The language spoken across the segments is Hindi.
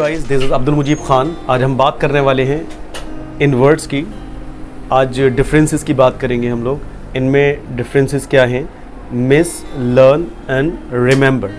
Guys, this is Abdul Mujib Khan. आज हम बात करने वाले हैं इन वर्ड्स की। आज डिफरेंसेस की बात करेंगे हम लोग। इनमें डिफरेंसेस क्या हैं? Miss, learn and remember.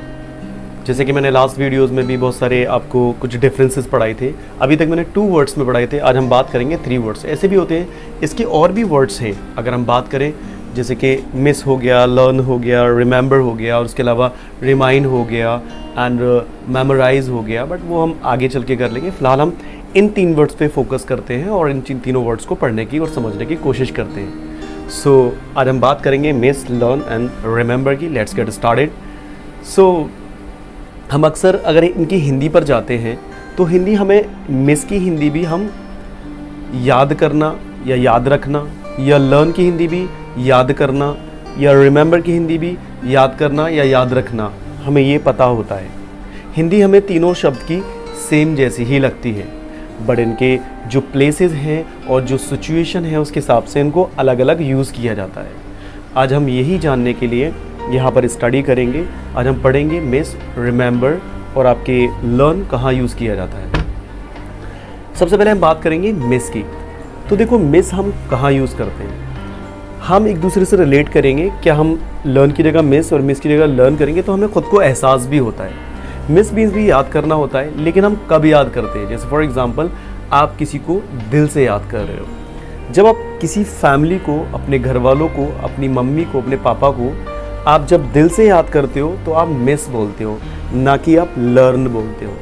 जैसे कि मैंने लास्ट वीडियोस में भी बहुत सारे आपको कुछ डिफरेंसेस पढ़ाए थे। अभी तक मैंने 2 वर्ड्स में पढ़ाए थे, आज हम बात करेंगे 3 वर्ड्स। ऐसे भी होते हैं, इसके और भी वर्ड्स हैं। अगर हम बात करें जैसे कि मिस हो गया, लर्न हो गया, रिमेंबर हो गया, और उसके अलावा रिमाइंड हो गया एंड मेमोराइज हो गया, बट वो हम आगे चल के कर लेंगे। फ़िलहाल हम इन 3 वर्ड्स पे फोकस करते हैं और इन तीनों वर्ड्स को पढ़ने की और समझने की कोशिश करते हैं। सो आज हम बात करेंगे मिस, लर्न एंड रिमेंबर की। Let's get started. सो हम अक्सर अगर इनकी हिंदी पर जाते हैं तो हिंदी हमें मिस की हिंदी भी हम याद करना या याद रखना, या लर्न की हिंदी भी याद करना, या रिमेंबर की हिंदी भी याद करना या याद रखना, हमें ये पता होता है। हिंदी हमें तीनों शब्द की सेम जैसी ही लगती है, बट इनके जो प्लेसेस हैं और जो सिचुएशन है उसके हिसाब से इनको अलग अलग यूज़ किया जाता है। आज हम यही जानने के लिए यहाँ पर स्टडी करेंगे। आज हम पढ़ेंगे मिस, रिमेंबर और आपके लर्न कहाँ यूज़ किया जाता है। सबसे पहले हम बात करेंगे मिस की। तो देखो, मिस हम कहाँ यूज़ करते हैं? हम एक दूसरे से रिलेट करेंगे। क्या हम लर्न की जगह मिस और मिस की जगह लर्न करेंगे तो हमें खुद को एहसास भी होता है। मिस मीन्स भी याद करना होता है, लेकिन हम कब याद करते हैं? जैसे फॉर एग्जांपल, आप किसी को दिल से याद कर रहे हो। जब आप किसी फैमिली को, अपने घर वालों को, अपनी मम्मी को, अपने पापा को आप जब दिल से याद करते हो तो आप मिस बोलते हो, ना कि आप लर्न बोलते हो।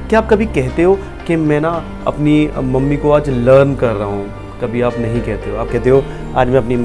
क्या आप कभी कहते हो कि मैं ना अपनी मम्मी को आज लर्न कर रहा हूँ? कभी आप नहीं कहते हो। आप कहते हो आज मैं अपनी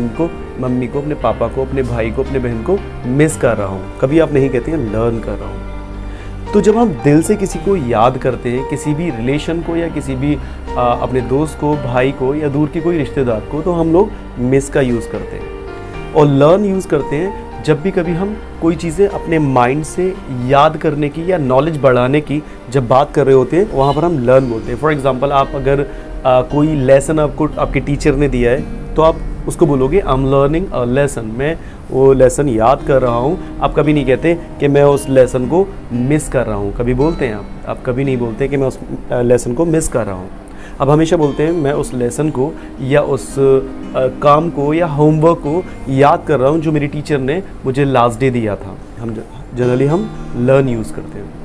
मम्मी को, अपने पापा को, अपने भाई को, अपने बहन को मिस कर रहा हूँ। कभी आप नहीं कहते हैं लर्न कर रहा हूँ। तो जब हम दिल से किसी को याद करते हैं, किसी भी रिलेशन को या किसी भी अपने दोस्त को, भाई को या दूर की कोई रिश्तेदार को, तो हम लोग मिस का यूज़ करते हैं। और लर्न यूज़ करते हैं जब भी कभी हम कोई चीज़ें अपने माइंड से याद करने की या नॉलेज बढ़ाने की जब बात कर रहे होते हैं, वहाँ पर हम लर्न बोलते हैं। फॉर एग्जांपल, आप अगर कोई लेसन आपको आपके टीचर ने दिया है तो आप उसको बोलोगे I am learning a lesson, मैं वो लेसन याद कर रहा हूँ। आप कभी नहीं कहते कि मैं उस लेसन को मिस कर रहा हूँ। कभी बोलते हैं आप कभी नहीं बोलते कि मैं उस लेसन को मिस कर रहा हूँ। अब हमेशा बोलते हैं मैं उस लेसन को या उस काम को या होमवर्क को याद कर रहा हूँ जो मेरी टीचर ने मुझे लास्ट डे दिया था। हम जनरली हम लर्न यूज़ करते हैं।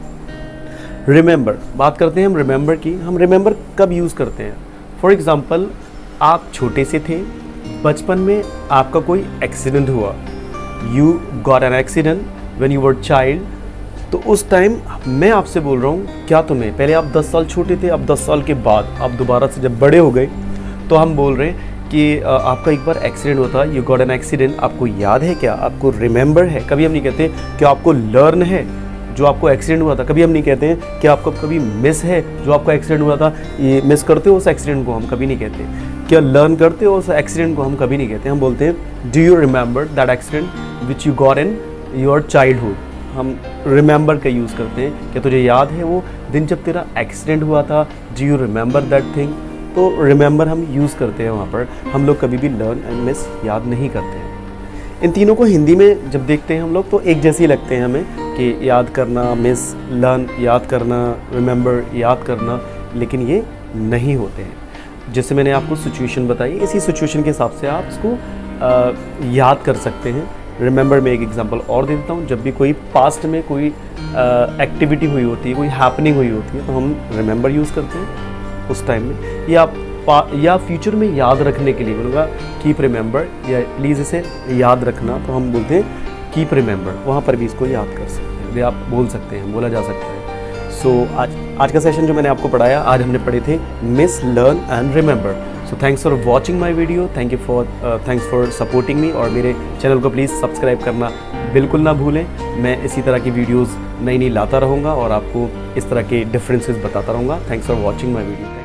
रिमेंबर बात करते हैं हम रिमेंबर की। हम रिमेंबर कब यूज़ करते हैं? फॉर एग्ज़ाम्पल, आप छोटे से थे, बचपन में आपका कोई एक्सीडेंट हुआ, you got an accident when you were child. तो उस टाइम मैं आपसे बोल रहा हूँ, क्या तुम्हें पहले आप 10 साल छोटे थे, अब 10 साल के बाद आप दोबारा से जब बड़े हो गए तो हम बोल रहे हैं कि आपका एक बार एक्सीडेंट हुआ था, यू गॉट एन एक्सीडेंट। आपको याद है क्या? आपको रिमेंबर है? कभी हम नहीं कहते कि आपको लर्न है जो आपको एक्सीडेंट हुआ था। कभी हम नहीं कहते हैं कि आपको कभी मिस है जो आपको एक्सीडेंट हुआ था, ये मिस करते हो उस एक्सीडेंट को, हम कभी नहीं कहते। क्या लर्न करते हो उस एक्सीडेंट को, हम कभी नहीं कहते। हम बोलते हैं do you remember that accident which you got in your childhood. हम रिमेंबर का यूज़ करते हैं। क्या तुझे याद है वो दिन जब तेरा एक्सीडेंट हुआ था? Do you remember that thing? तो रिमेंबर हम यूज़ करते हैं वहाँ पर। हम लोग कभी भी लर्न एंड मिस याद नहीं करते हैं। इन तीनों को हिंदी में जब देखते हैं हम लोग तो एक जैसे ही लगते हैं हमें कि याद करना, मिस, लर्न याद करना, रिमेंबर याद करना, लेकिन ये नहीं होते हैं। जैसे मैंने आपको सिचुएशन बताई, इसी सिचुएशन के हिसाब से आप इसको याद कर सकते हैं। रिमेंबर में एक एग्जांपल और दे देता हूँ। जब भी कोई पास्ट में कोई एक्टिविटी हुई होती है, कोई हैपनिंग हुई होती है, तो हम रिमेंबर यूज़ करते हैं उस टाइम में। या फ्यूचर में याद रखने के लिए बोलूँगा कीप रिमेंबर, या प्लीज़ इसे याद रखना, तो हम बोलते हैं कीप रिमेंबर। वहाँ पर भी इसको याद कर सकते हैं, आप बोल सकते हैं, बोला जा सकता है। सो आज का सेशन जो मैंने आपको पढ़ाया, आज हमने पढ़े थे miss, learn and remember. So thanks for watching my video, thanks for supporting me. और मेरे चैनल को प्लीज़ सब्सक्राइब करना बिल्कुल ना भूलें। मैं इसी तरह की वीडियोज़ नई लाता रहूँगा और आपको इस तरह के डिफरेंसेस बताता रहूँगा। Thanks for watching my video.